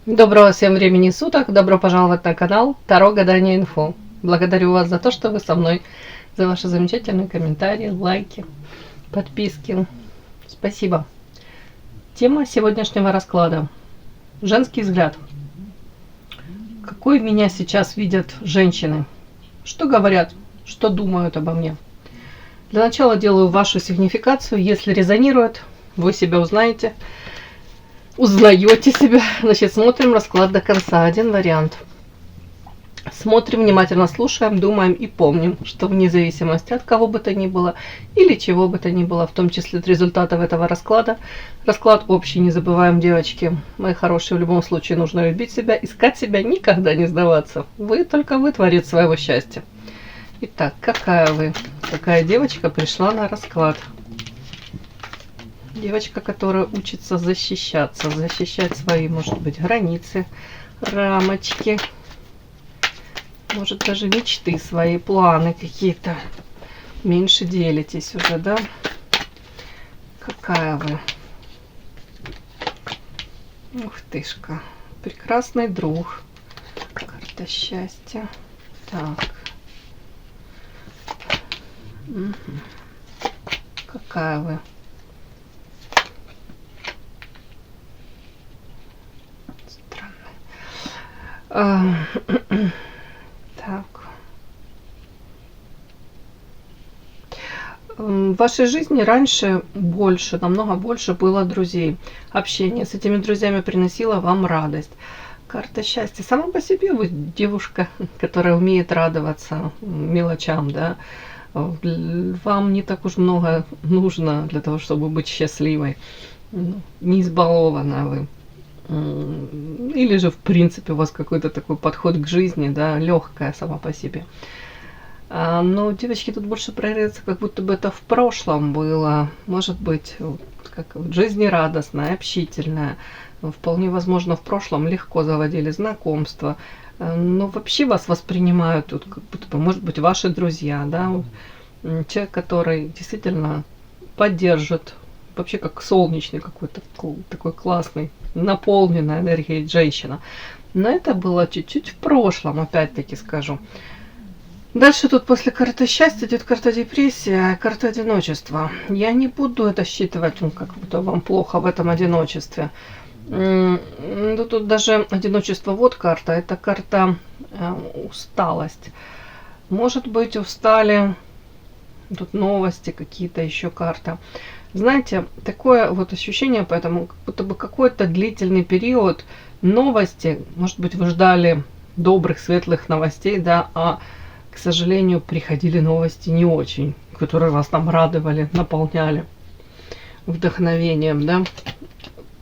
Доброго всем времени суток, добро пожаловать на канал Таро Гадание Инфо. Благодарю вас за то, что вы со мной, за ваши замечательные комментарии, лайки, подписки. Спасибо. Тема сегодняшнего расклада. Женский взгляд. Какой меня сейчас видят женщины? Что говорят, что думают обо мне? Для начала делаю вашу сигнификацию. Если резонирует, вы себя узнаете. Узнаете себя. Значит, смотрим расклад до конца. Один вариант. Смотрим, внимательно слушаем, думаем и помним, что вне зависимости от кого бы то ни было или чего бы то ни было, в том числе от результатов этого расклада. Расклад общий, не забываем, девочки. Мои хорошие, в любом случае нужно любить себя, искать себя, никогда не сдаваться. Только вы творец своего счастья. Итак, какая девочка пришла на расклад? Девочка, которая учится защищаться, защищать свои, может быть, границы, рамочки, может, даже мечты свои, планы какие-то. Меньше делитесь уже, да? Какая вы? Ух тышка. Прекрасный друг. Карта счастья. Так. Угу. Какая вы? Так. В вашей жизни раньше больше, намного больше было друзей. Общение с этими друзьями приносило вам радость. Карта счастья. Сама по себе вы девушка, которая умеет радоваться мелочам, да. Вам не так уж много нужно для того, чтобы быть счастливой. Не избалована вы. Или же, в принципе, у вас какой-то такой подход к жизни, да, легкая сама по себе. Но, девочки, тут больше проявляется, как будто бы это в прошлом было. Может быть, как жизнерадостная, общительная. Вполне возможно, в прошлом легко заводили знакомства. Но вообще вас воспринимают, тут, как будто бы, может быть, ваши друзья, да. Человек, который действительно поддержит. Вообще как солнечный какой-то такой классный, наполненная энергией женщина. Но это было чуть-чуть в прошлом, опять-таки скажу. Дальше тут после карты счастья идет карта депрессия, карта одиночества. Я не буду это считывать, как будто вам плохо в этом одиночестве. Тут даже одиночество, вот карта, это карта усталость. Может быть, устали, тут новости какие-то, еще карта. Знаете, такое вот ощущение, поэтому как будто бы какой-то длительный период новости, может быть, вы ждали добрых, светлых новостей, да, а, к сожалению, приходили новости не очень, которые вас там радовали, наполняли вдохновением, да.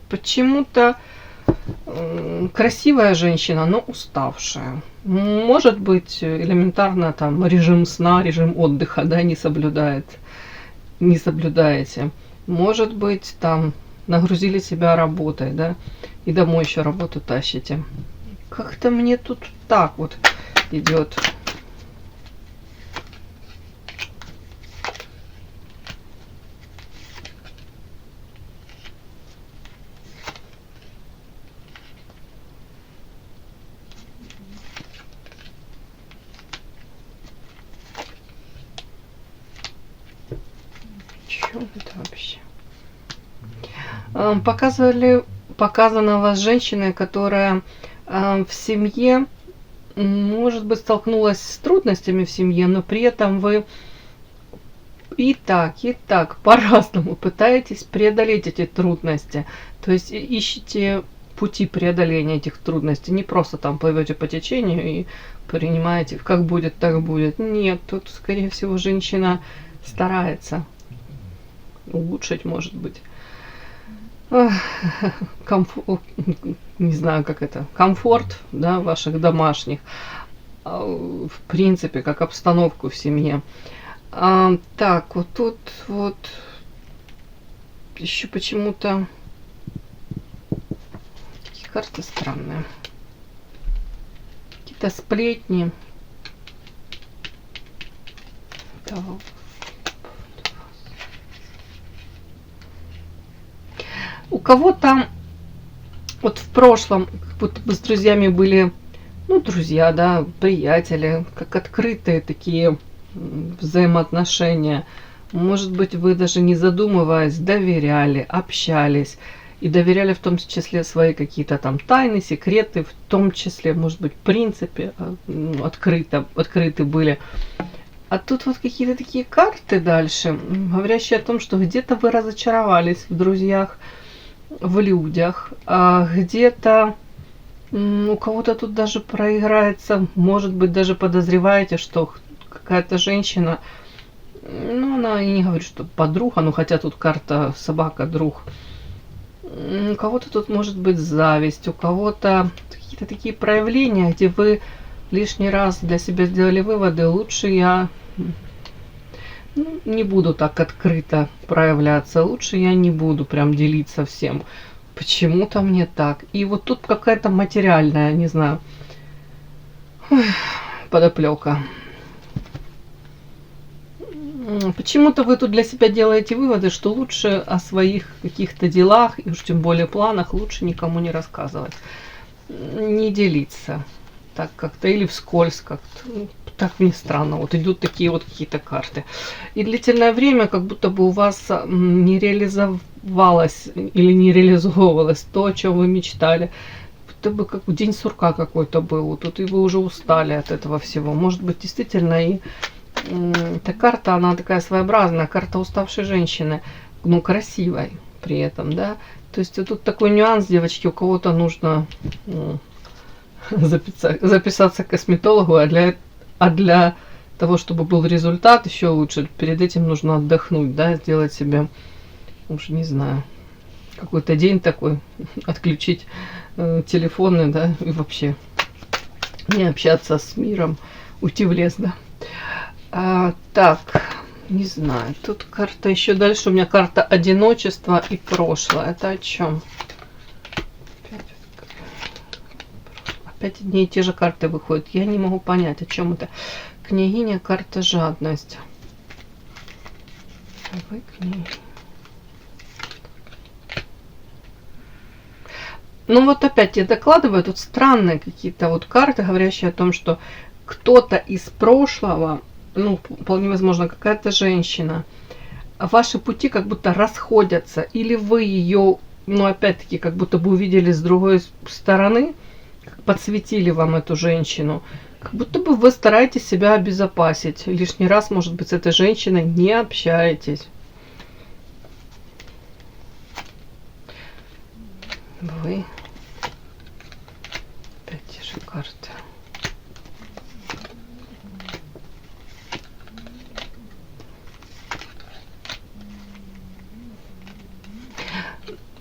Почему-то красивая женщина, но уставшая. Может быть, элементарно там режим сна, режим отдыха, да, не соблюдаете. Может быть, там нагрузили себя работой, да, и домой еще работу тащите. Как-то мне тут так вот идет. Что это вообще? Показана вас женщина, которая в семье, может быть, столкнулась с трудностями в семье, но при этом вы и так по-разному пытаетесь преодолеть эти трудности. То есть ищете пути преодоления этих трудностей. Не просто там плывете по течению и принимаете, как будет, так будет. Нет, тут, скорее всего, женщина старается улучшить, может быть, не знаю, как это, комфорт, да, ваших домашних, в принципе, как обстановку в семье. Так, вот тут вот еще почему-то такие карты странные, какие-то сплетни. Так. У кого-то Вот в прошлом как будто бы с друзьями были, ну, друзья, да, приятели, как открытые такие взаимоотношения. Может быть, вы даже не задумываясь доверяли, общались. И доверяли в том числе свои какие-то там тайны, секреты, в том числе, может быть, в принципе, открыты были. А тут вот какие-то такие карты дальше, говорящие о том, что где-то вы разочаровались в друзьях, в людях, а где-то у кого-то тут даже проиграется, может быть, даже подозреваете, что какая-то женщина, ну, она и не говорит, что подруга, ну, хотя тут карта собака, друг. У кого-то тут может быть зависть, у кого-то какие-то такие проявления, где вы лишний раз для себя сделали выводы, лучше я не буду так открыто проявляться, лучше я не буду прям делиться всем. Почему-то мне так. И вот тут какая-то материальная, не знаю, подоплека. Почему-то вы тут для себя делаете выводы, что лучше о своих каких-то делах, и уж тем более планах, лучше никому не рассказывать. Не делиться так как-то, или вскользь как-то. Ну, так мне странно. Вот идут такие вот какие-то карты. И длительное время как будто бы у вас не реализовалось или не реализовывалось то, о чем вы мечтали. Будто бы как день сурка какой-то был. Тут и вы уже устали от этого всего. Может быть, действительно и эта карта, она такая своеобразная, карта уставшей женщины, ну, красивой при этом, да. То есть тут такой нюанс, девочки, у кого-то нужно записаться к косметологу, а для того, чтобы был результат еще лучше, перед этим нужно отдохнуть, да, сделать себе, уж не знаю, какой-то день такой, отключить телефоны, да, и вообще не общаться с миром, уйти в лес, да. Так, не знаю, тут карта еще дальше, у меня карта одиночества и прошлое. Это о чем? Опять одни и те же карты выходят. Я не могу понять, о чем это. Княгиня, карта жадность. Вы княгиня. Ну вот опять я докладываю, тут странные какие-то вот карты, говорящие о том, что кто-то из прошлого, ну, вполне возможно, какая-то женщина, ваши пути как будто расходятся, или вы ее, ну, опять-таки, как будто бы увидели с другой стороны, подсветили вам эту женщину, как будто бы вы стараетесь себя обезопасить. Лишний раз, может быть, с этой женщиной не общаетесь. Вы. Опять те же карты.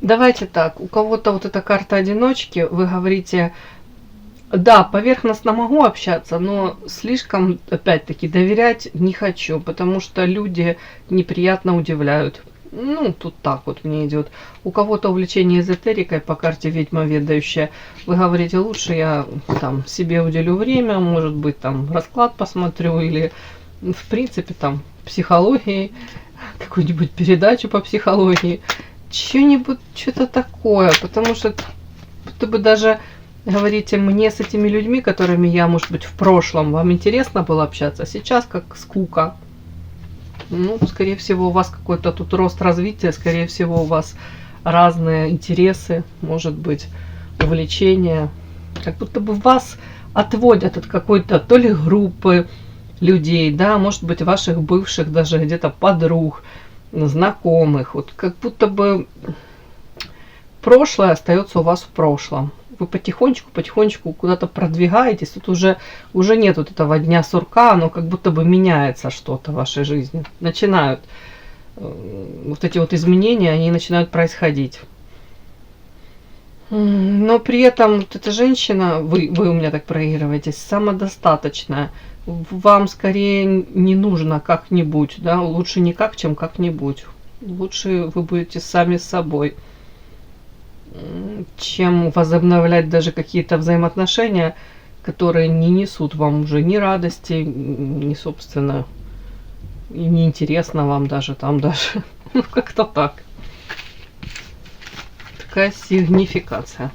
Давайте так, у кого-то вот эта карта одиночки, вы говорите, да, поверхностно могу общаться, но слишком, опять-таки, доверять не хочу, потому что люди неприятно удивляют. Ну, тут так вот мне идет. У кого-то увлечение эзотерикой по карте ведьма ведающая. Вы говорите, лучше я там себе уделю время, может быть, там расклад посмотрю или, в принципе, там психологией, какую-нибудь передачу по психологии. Что-нибудь, что-то такое, потому что будто бы даже говорите мне с этими людьми, которыми я, может быть, в прошлом, вам интересно было общаться, а сейчас как скука. Ну, скорее всего, у вас какой-то тут рост развития, скорее всего, у вас разные интересы, может быть, увлечения. Как будто бы вас отводят от какой-то то ли группы людей, да, может быть, ваших бывших даже где-то подруг, знакомых. Вот как будто бы прошлое остается у вас в прошлом. Вы потихонечку куда-то продвигаетесь. Тут уже нет вот этого дня сурка, оно как будто бы меняется что-то в вашей жизни. Начинают вот эти вот изменения, они начинают происходить. Но при этом вот эта женщина, вы у меня так проигрываетесь, самодостаточная. Вам скорее не нужно как-нибудь, да, лучше никак, чем как-нибудь. Лучше вы будете сами с собой, чем возобновлять даже какие-то взаимоотношения, которые не несут вам уже ни радости, ни, собственно, и не интересно вам даже там даже. Ну, как-то так. Такая сигнификация.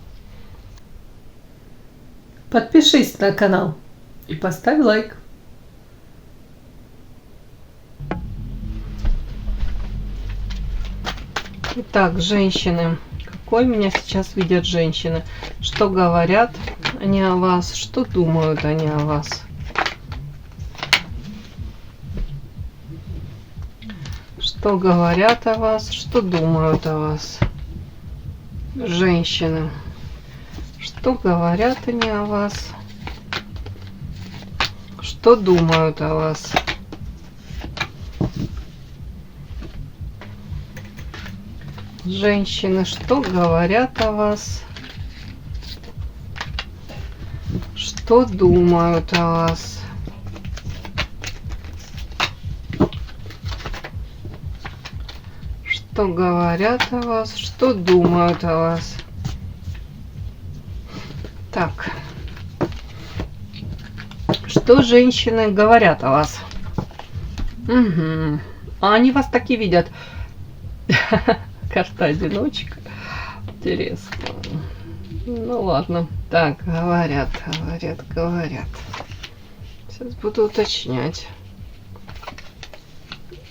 Подпишись на канал и поставь лайк. Итак, женщины. Какой меня сейчас видят женщины? Что говорят они о вас? Что думают они о вас? Что говорят о вас? Что думают о вас? Женщины. Что говорят они о вас? Что думают о вас? Женщины, что говорят о вас? Что думают о вас? Что говорят о вас? Что думают о вас? Так. Что женщины говорят о вас? Угу. А они вас таки видят. Карта одиночка. Интересно. Ну ладно. Так, говорят. Сейчас буду уточнять.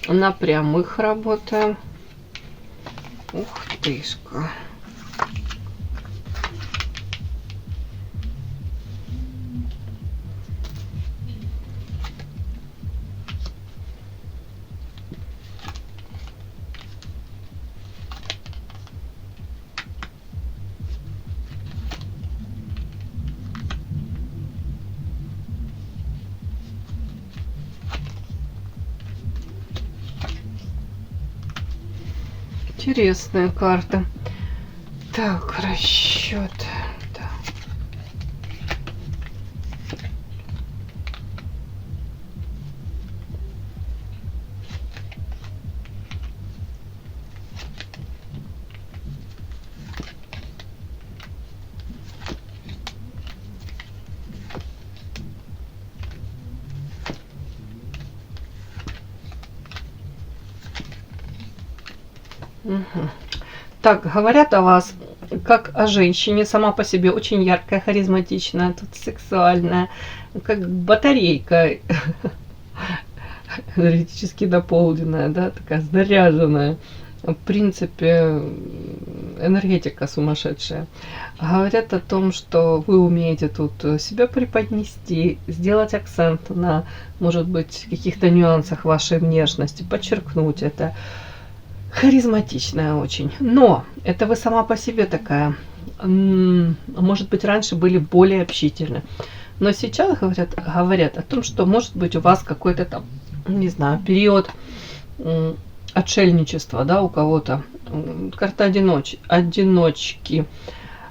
На прямых работаем. Ух тышка. Интересная карта. Так, расчет. Да. Угу. Так, говорят о вас как о женщине, сама по себе очень яркая, харизматичная, тут сексуальная, как батарейка энергетически наполненная, да, такая заряженная. В принципе, энергетика сумасшедшая. Говорят о том, что вы умеете тут себя преподнести, сделать акцент на, может быть, каких-то нюансах вашей внешности, подчеркнуть это. Харизматичная очень. Но это вы сама по себе такая. Может быть, раньше были более общительны. Но сейчас говорят о том, что может быть у вас какой-то там, не знаю, период отшельничества, да, у кого-то. Карта одиночки.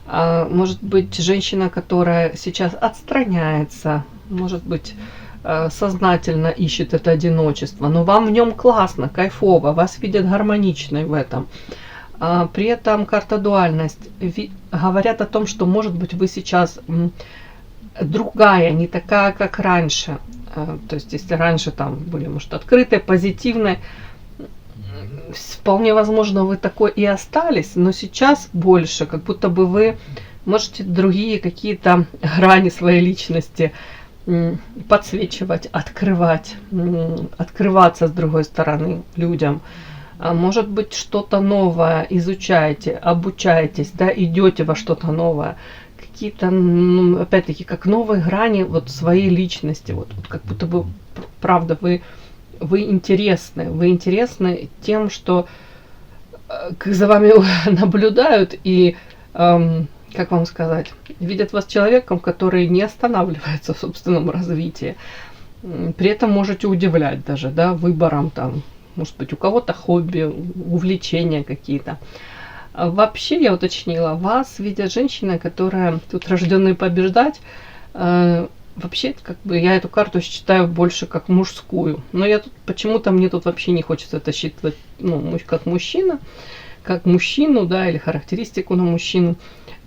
Может быть, женщина, которая сейчас отстраняется, может быть, сознательно ищет это одиночество, но вам в нем классно, кайфово, вас видят гармоничной в этом. При этом карта дуальность. Говорят о том, что, может быть, вы сейчас другая, не такая, как раньше. То есть, если раньше там были, может, открытые, позитивные, вполне возможно, вы такой и остались, но сейчас больше, как будто бы вы можете другие какие-то грани своей личности подсвечивать, открывать, открываться с другой стороны людям. Может быть, что-то новое изучаете, обучаетесь, да, идете во что-то новое. Какие-то, опять-таки, как новые грани вот своей личности. Вот как будто бы, правда, вы интересны. Вы интересны тем, что за вами наблюдают и как вам сказать, видят вас человеком, который не останавливается в собственном развитии. При этом можете удивлять даже, да, выбором там, может быть, у кого-то хобби, увлечения какие-то. Вообще, я уточнила, вас видят женщины, которые тут рожденные побеждать. Вообще, как бы я эту карту считаю больше как мужскую. Но я тут почему-то мне тут вообще не хочется это считать, как мужчина, как мужчину, да, или характеристику на мужчину.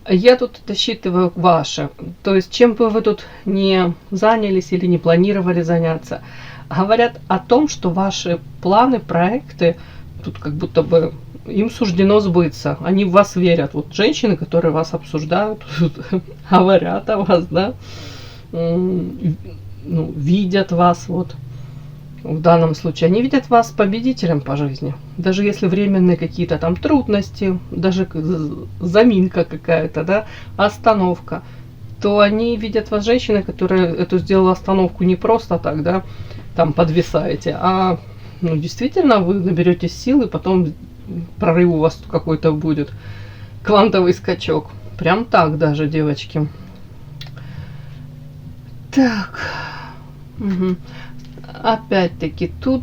Я тут досчитываю ваше. То есть, чем бы вы тут не занялись или не планировали заняться, говорят о том, что ваши планы, проекты тут как будто бы им суждено сбыться. Они в вас верят. Вот женщины, которые вас обсуждают, говорят о вас, да, ну, видят вас, вот в данном случае. Они видят вас победителем по жизни. Даже если временные какие-то там трудности, даже заминка какая-то, да, остановка, то они видят вас женщиной, которая эту сделала остановку не просто так, да, там подвисаете, а ну, действительно вы наберетесь силы, потом прорыв у вас какой-то будет, квантовый скачок. Прям так даже, девочки. Так. Угу. Опять-таки, тут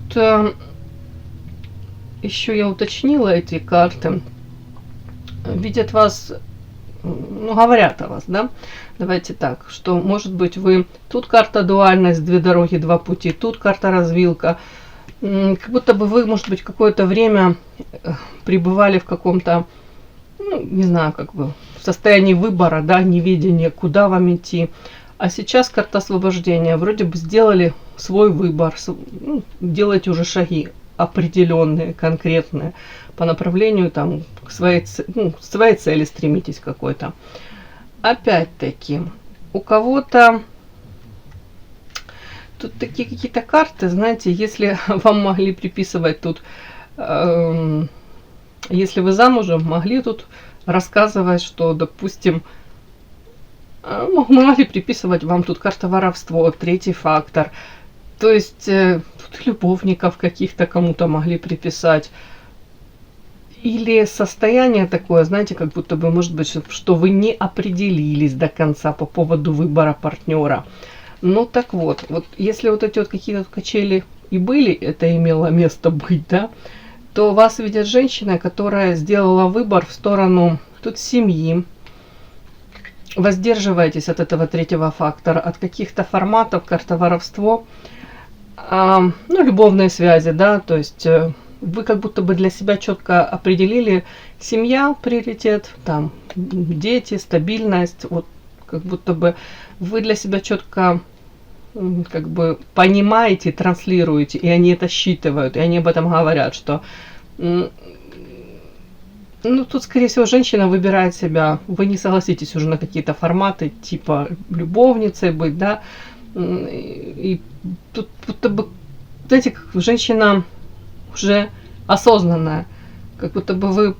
еще я уточнила эти карты. Видят вас, ну, говорят о вас, да? Давайте так, что, может быть, вы... Тут карта дуальность, две дороги, два пути. Тут карта развилка. Как будто бы вы, может быть, какое-то время пребывали в каком-то, ну, не знаю, как бы в состоянии выбора, да, неведения, куда вам идти. А сейчас карта освобождения. Вроде бы сделали свой выбор, ну, делаете уже шаги определенные, конкретные, по направлению там, к своей, ну, своей цели стремитесь какой-то. Опять-таки, у кого-то тут такие какие-то карты, знаете, если вам могли приписывать тут, если вы замужем, могли тут рассказывать, что, допустим, могли приписывать вам тут карта воровство, третий фактор. То есть тут любовников каких-то кому-то могли приписать. Или состояние такое, знаете, как будто бы, может быть, что вы не определились до конца по поводу выбора партнера. Ну так вот, вот если вот эти вот какие-то качели и были, это имело место быть, да, то вас видят женщина, которая сделала выбор в сторону тут семьи. Воздерживайтесь от этого третьего фактора, от каких-то форматов, карта воровство, ну, любовные связи, да, то есть вы как будто бы для себя четко определили семья, приоритет, там, дети, стабильность, вот как будто бы вы для себя четко как бы понимаете, транслируете, и они это считывают, и они об этом говорят, что ну, тут, скорее всего, женщина выбирает себя. Вы не согласитесь уже на какие-то форматы, типа любовницей быть, да. И тут будто бы, знаете, как женщина уже осознанная. Как будто бы вы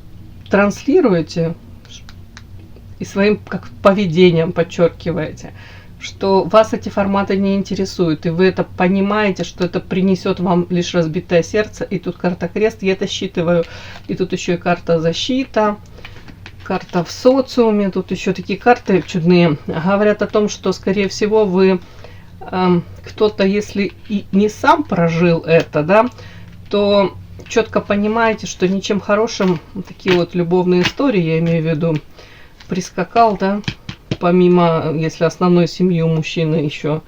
транслируете и своим как поведением подчеркиваете, что вас эти форматы не интересуют, и вы это понимаете, что это принесет вам лишь разбитое сердце. И тут карта крест, я это считываю. И тут еще и карта защита, карта в социуме, тут еще такие карты чудные. Говорят о том, что, скорее всего, вы кто-то, если и не сам прожил это, да, то четко понимаете, что ничем хорошим такие вот любовные истории, я имею в виду, прискакал, да, помимо, если основной семьи у мужчины еще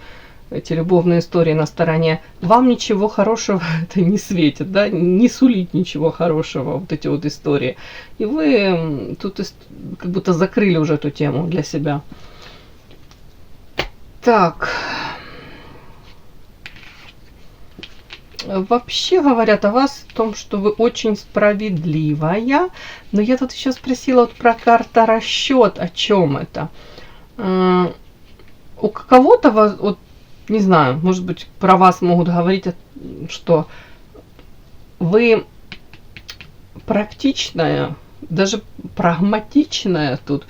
эти любовные истории на стороне, вам ничего хорошего это не светит, да, не сулит ничего хорошего, вот эти вот истории. И вы тут как будто закрыли уже эту тему для себя. Так. Вообще говорят о вас, о том, что вы очень справедливая. Но я тут еще спросила вот про карта расчет, о чем это. У кого-то, вот, не знаю, может быть, про вас могут говорить, что вы практичная, даже прагматичная тут,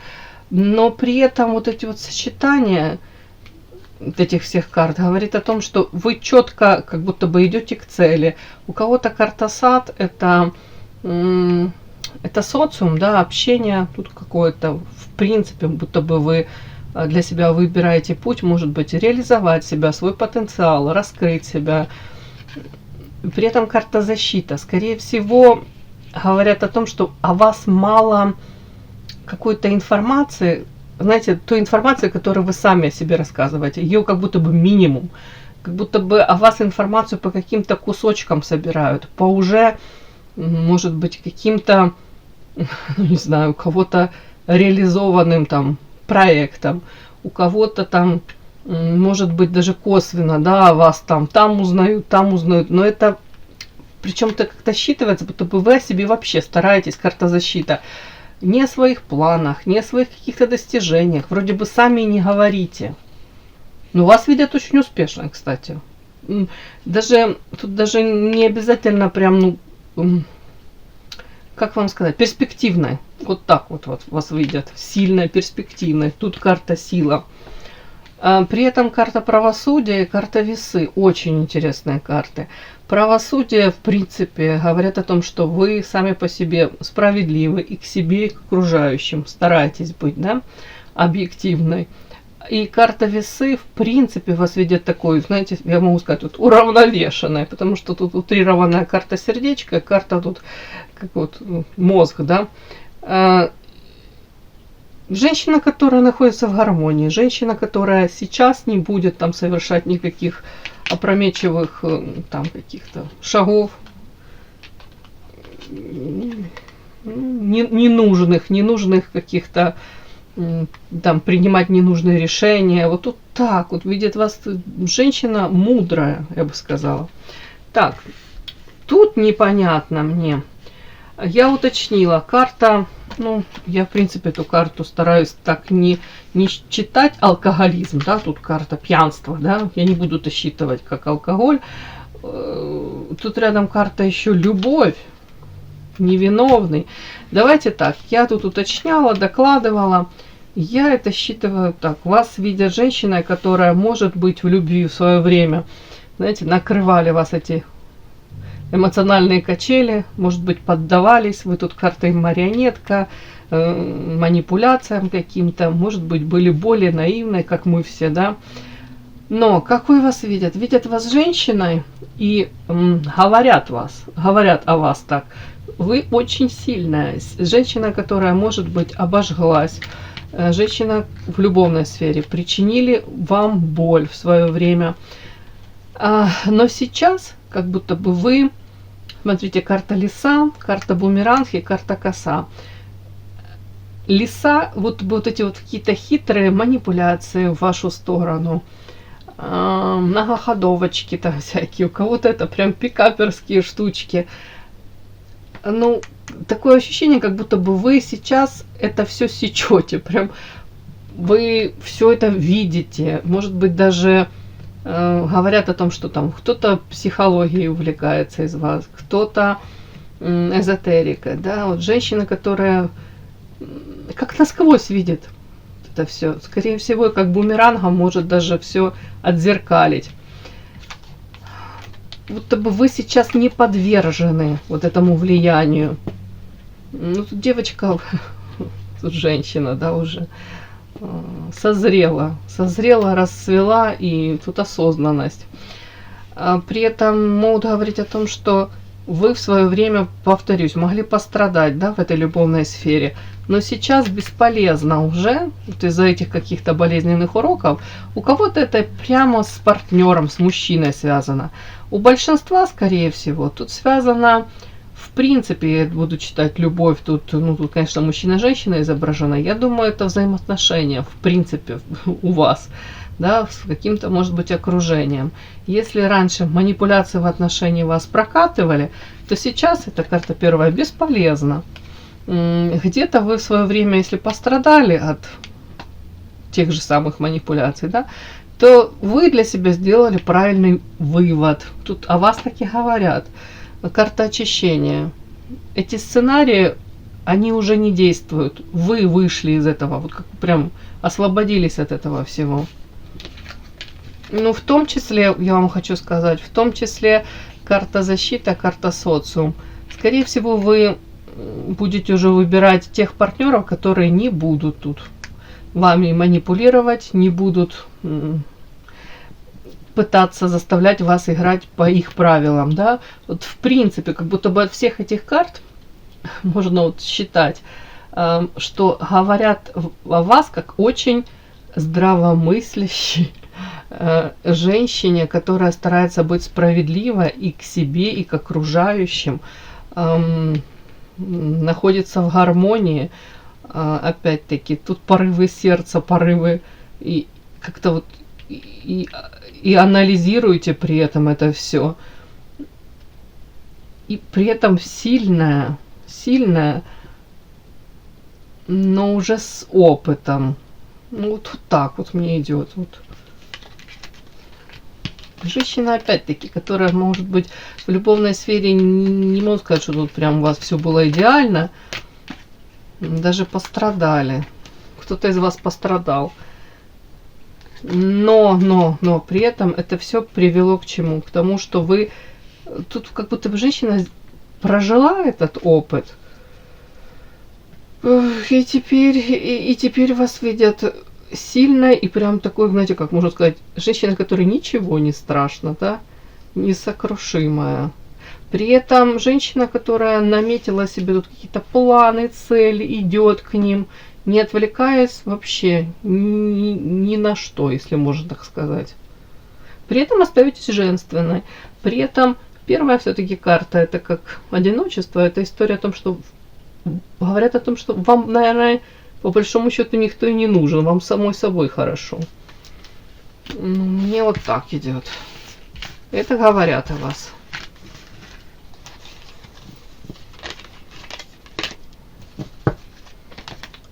но при этом вот эти вот сочетания вот этих всех карт говорит о том, что вы четко как будто бы идете к цели. У кого-то карта сад это социум, да, общение тут какое-то, в принципе, будто бы вы для себя выбираете путь, может быть, реализовать себя, свой потенциал, раскрыть себя. При этом карта защита. Скорее всего, говорят о том, что о вас мало какой-то информации, знаете, той информации, которую вы сами о себе рассказываете, ее как будто бы минимум. Как будто бы о вас информацию по каким-то кусочкам собирают, по уже, может быть, каким-то, не знаю, у кого-то реализованным там проектом, у кого-то там, может быть, даже косвенно, да, о вас там узнают, но это причем это как-то считывается, будто бы вы о себе вообще стараетесь, карта защита. Не о своих планах, не о своих каких-то достижениях. Вроде бы сами и не говорите. Но вас видят очень успешно, кстати. Тут даже не обязательно прям, как вам сказать, перспективной. Вот так вот вас видят. Сильной, перспективной. Тут карта сила. При этом карта правосудия и карта весы. Очень интересные карты. Правосудие, в принципе, говорят о том, что вы сами по себе справедливы и к себе, и к окружающим. Стараетесь быть, да, объективной. И карта весы, в принципе, вас видят такой, знаете, я могу сказать, вот уравновешенной, потому что тут утрированная карта сердечка, карта тут как вот мозг, да. Женщина, которая находится в гармонии, женщина, которая сейчас не будет там совершать никаких опрометчивых там каких-то шагов, ненужных каких-то там принимать ненужные решения. Вот тут так вот видит вас женщина мудрая, я бы сказала. Так, тут непонятно мне. Я уточнила, карта, я в принципе эту карту стараюсь так не читать алкоголизм, да, тут карта пьянства, да, я не буду это считывать как алкоголь. Тут рядом карта еще любовь, невиновный. Давайте так, я тут уточняла, докладывала, я это считываю так, вас видят женщиной, которая может быть в любви в свое время, знаете, накрывали вас эти эмоциональные качели, может быть, поддавались, вы тут картой марионетка, манипуляциям каким-то, может быть, были более наивны, как мы все, да. Но какой вас видят? Видят вас женщиной и говорят о вас так. Вы очень сильная, женщина, которая, может быть, обожглась, женщина в любовной сфере, причинили вам боль в свое время. Но сейчас, как будто бы вы, смотрите, карта лиса, карта бумеранг и карта коса. Лиса, вот эти вот какие-то хитрые манипуляции в вашу сторону, многоходовочки там всякие, у кого-то это прям пикаперские штучки. Такое ощущение, как будто бы вы сейчас это все сечете, прям вы все это видите, может быть, даже говорят о том, что там кто-то психологией увлекается из вас, кто-то эзотерикой, да, вот женщина, которая как насквозь видит это все, скорее всего, как бумерангом может даже все отзеркалить. Будто бы вы сейчас не подвержены вот этому влиянию. Тут девочка, тут женщина, да, уже созрела, расцвела, и тут осознанность. При этом могут говорить о том, что вы в свое время, повторюсь, могли пострадать, да, в этой любовной сфере, но сейчас бесполезно уже, вот из-за этих каких-то болезненных уроков, у кого-то это прямо с партнером, с мужчиной связано. У большинства, скорее всего, тут связано, в принципе, я буду читать любовь, тут, тут, конечно, мужчина и женщина изображена, я думаю, это взаимоотношения, в принципе, у вас, да, с каким-то, может быть, окружением. Если раньше манипуляции в отношении вас прокатывали, то сейчас эта карта первая бесполезна. Где-то вы в свое время, если пострадали от тех же самых манипуляций, да, то вы для себя сделали правильный вывод. Тут о вас таки говорят. Карта очищения. Эти сценарии, они уже не действуют. Вы вышли из этого, вот как прям освободились от этого всего. В том числе, я вам хочу сказать, в том числе карта защиты, карта социум. Скорее всего, вы будете уже выбирать тех партнеров, которые не будут тут вами манипулировать, не будут пытаться заставлять вас играть по их правилам, да. Вот в принципе, как будто бы от всех этих карт можно вот считать, что говорят о вас как очень здравомыслящей женщине, которая старается быть справедливой и к себе, и к окружающим, находится в гармонии. Опять-таки, тут порывы сердца, порывы, и как-то вот и анализируете при этом это все. и при этом сильная, сильная, но уже с опытом. Ну вот так вот мне идет. Вот. Женщина, опять-таки, которая, может быть, в любовной сфере не могу сказать, что тут прям у вас все было идеально. Даже пострадали. Кто-то из вас пострадал. Но при этом это все привело к чему? К тому, что вы... Тут как будто бы женщина прожила этот опыт. И теперь вас видят сильной и прям такой, знаете, как можно сказать, женщина, которой ничего не страшно, да, несокрушимая. При этом женщина, которая наметила себе тут какие-то планы, цели, идет к ним, не отвлекаясь вообще ни на что, если можно так сказать. При этом остаетесь женственной. При этом первая все-таки карта, это как одиночество, это история о том, что говорят о том, что вам, наверное, по большому счету никто и не нужен, вам самой собой хорошо. Мне вот так идет. Это говорят о вас.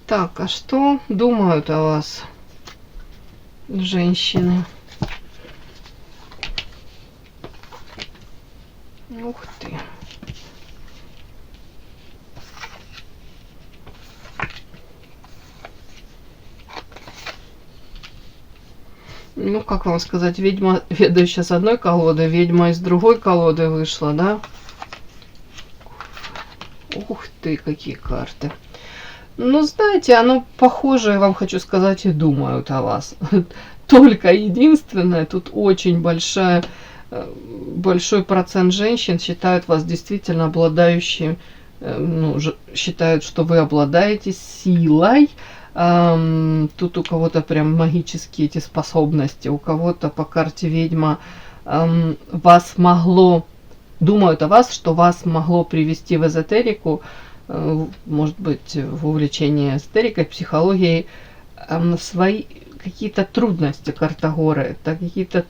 Так, а что думают о вас женщины? Ух ты. Ну, как вам сказать, ведьма, ведающая с одной колоды, ведьма из другой колоды вышла, да? Ух ты, какие карты. Ну, знаете, оно похоже, я вам хочу сказать, и думают о вас. Только единственное, тут очень большой процент женщин считают вас действительно обладающим, ну, считают, что вы обладаете силой. Тут у кого-то прям магические эти способности, у кого-то по карте ведьма вас могло, думают о вас, что вас могло привести в эзотерику, может быть, в увлечение эзотерикой, психологией, свои какие-то трудности карта горы, это какие-то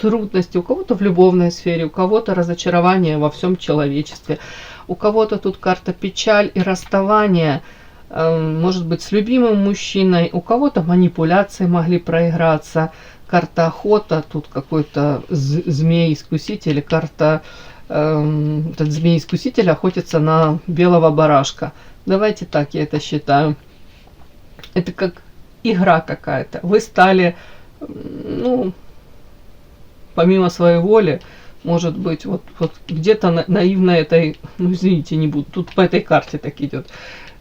трудности у кого-то в любовной сфере, у кого-то разочарование во всем человечестве, у кого-то тут карта печаль и расставание, может быть, с любимым мужчиной, у кого-то манипуляции могли проиграться, карта охота, тут какой-то змей-искуситель, карта этот змей-искуситель охотится на белого барашка. Давайте так, я это считаю. Это как игра какая-то. Вы стали, ну, помимо своей воли, может быть, вот где-то наивно этой, ну, извините, не буду, тут по этой карте так идет,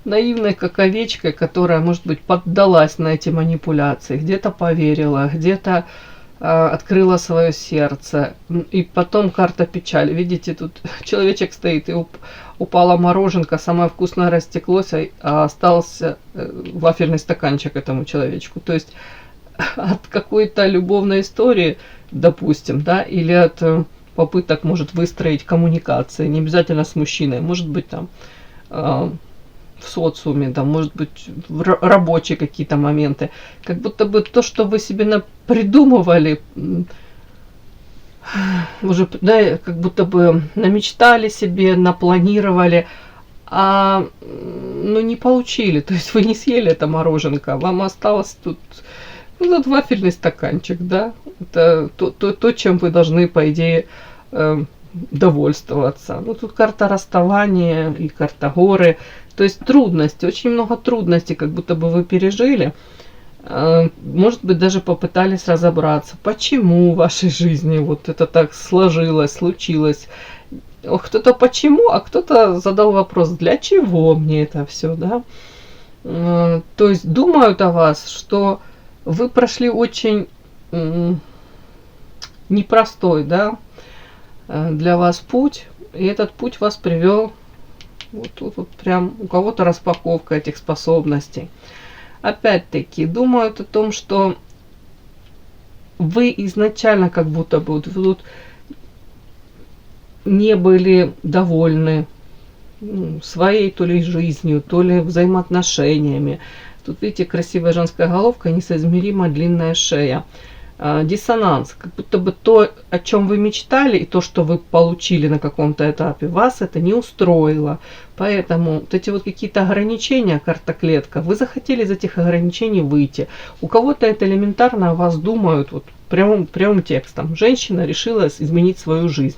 наивной как овечкой, которая, может быть, поддалась на эти манипуляции, где-то поверила, где-то открыла свое сердце. И потом карта печали. Видите, тут человечек стоит, и упала мороженка, самое вкусное растеклось, а остался вафельный стаканчик этому человечку. То есть от какой-то любовной истории, допустим, да, или от попыток, может, выстроить коммуникации, не обязательно с мужчиной, может быть, там в социуме, да, может быть, рабочие какие-то моменты. Как будто бы то, что вы себе придумывали, уже, да, как будто бы намечтали себе, напланировали, ну, не получили. То есть вы не съели это мороженка, вам осталось тут, ну, тут вафельный стаканчик, да. Это то, чем вы должны, по идее, довольствоваться. Ну, тут карта расставания и карта горы. То есть трудности, очень много трудностей, как будто бы вы пережили. Может быть, даже попытались разобраться, почему в вашей жизни вот это так сложилось, случилось. Кто-то почему, а кто-то задал вопрос, для чего мне это все, да? То есть думают о вас, что вы прошли очень непростой, да, для вас путь, и этот путь вас привел вот тут вот прям у кого-то распаковка этих способностей. Опять-таки думают о том, что вы изначально как будто бы вот тут не были довольны своей то ли жизнью, то ли взаимоотношениями. Тут, видите, красивая женская головка, несоизмеримо длинная шея. диссонанс, как будто бы то, о чем вы мечтали, и то, что вы получили на каком-то этапе, вас это не устроило. Поэтому вот эти вот какие-то ограничения, карта-клетка, вы захотели из этих ограничений выйти. У кого-то это элементарно о вас думают, вот прямым текстом. Женщина решила изменить свою жизнь.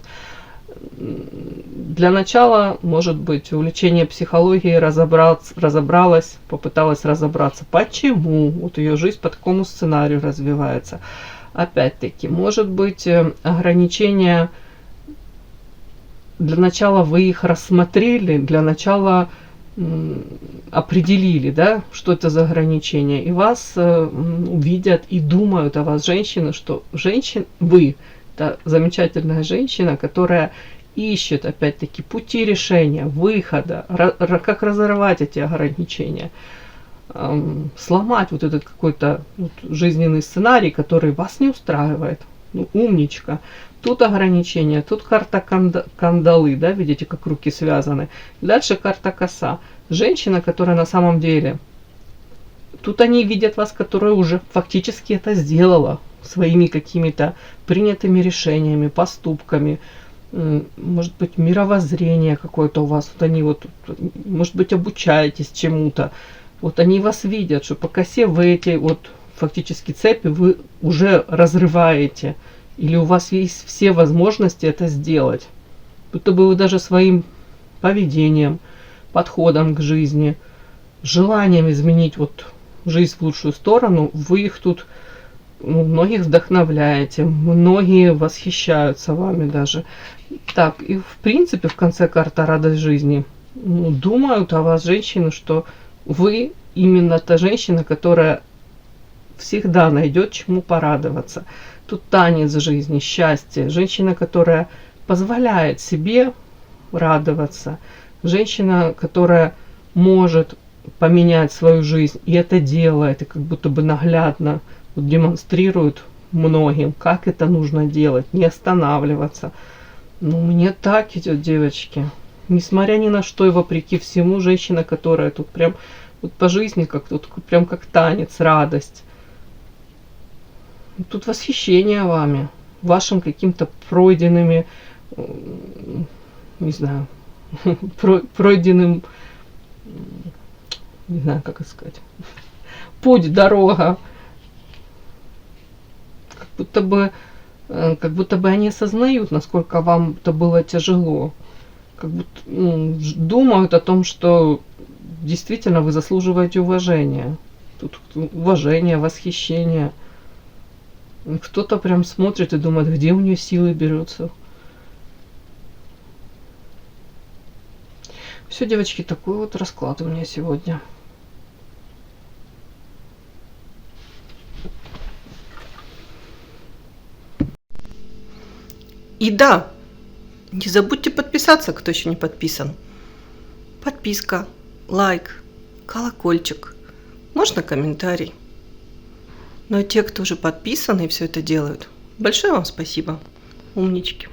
Для начала, может быть, увлечение психологией разобралась, попыталась разобраться, почему вот ее жизнь по такому сценарию развивается. Опять-таки, может быть, ограничения, для начала вы их рассмотрели, для начала определили, да, что это за ограничения, и вас увидят и думают о вас женщины, что вы это замечательная женщина, которая ищет, опять-таки, пути решения, выхода, как разорвать эти ограничения, сломать вот этот какой-то жизненный сценарий, который вас не устраивает. Ну, умничка. Тут ограничения, тут карта кандалы, да, видите, как руки связаны. Дальше карта коса. Женщина, которая на самом деле, тут они видят вас, которая уже фактически это сделала своими какими-то принятыми решениями, поступками, может быть, мировоззрение какое-то у вас, вот они вот, может быть, обучаетесь чему-то, вот они вас видят, что по косе вы эти вот фактически цепи вы уже разрываете, или у вас есть все возможности это сделать, будто бы вы даже своим поведением, подходом к жизни, желанием изменить вот жизнь в лучшую сторону, вы их тут, многих вдохновляете, многие восхищаются вами даже. Так, и в принципе в конце карта радость жизни. Думают о вас женщины, что вы именно та женщина, которая всегда найдет чему порадоваться. Тут танец жизни, счастье. Женщина, которая позволяет себе радоваться. Женщина, которая может поменять свою жизнь, и это делает, и как будто бы наглядно демонстрирует многим, как это нужно делать, не останавливаться. Ну, мне так идет, девочки. Несмотря ни на что и вопреки всему, женщина, которая тут прям вот по жизни, как тут прям как танец, радость. Тут восхищение вами, вашим каким-то пройденными, не знаю, пройденным, не знаю, как это сказать, путь, дорога. Как будто бы они осознают, насколько вам это было тяжело. Как будто думают о том, что действительно вы заслуживаете уважения. Тут уважение, восхищение. Кто-то прям смотрит и думает, где у нее силы берутся. Все, девочки, такой вот расклад у меня сегодня. И да, не забудьте подписаться, кто еще не подписан. Подписка, лайк, колокольчик, можно комментарий. Но те, кто уже подписаны и все это делают, большое вам спасибо, умнички.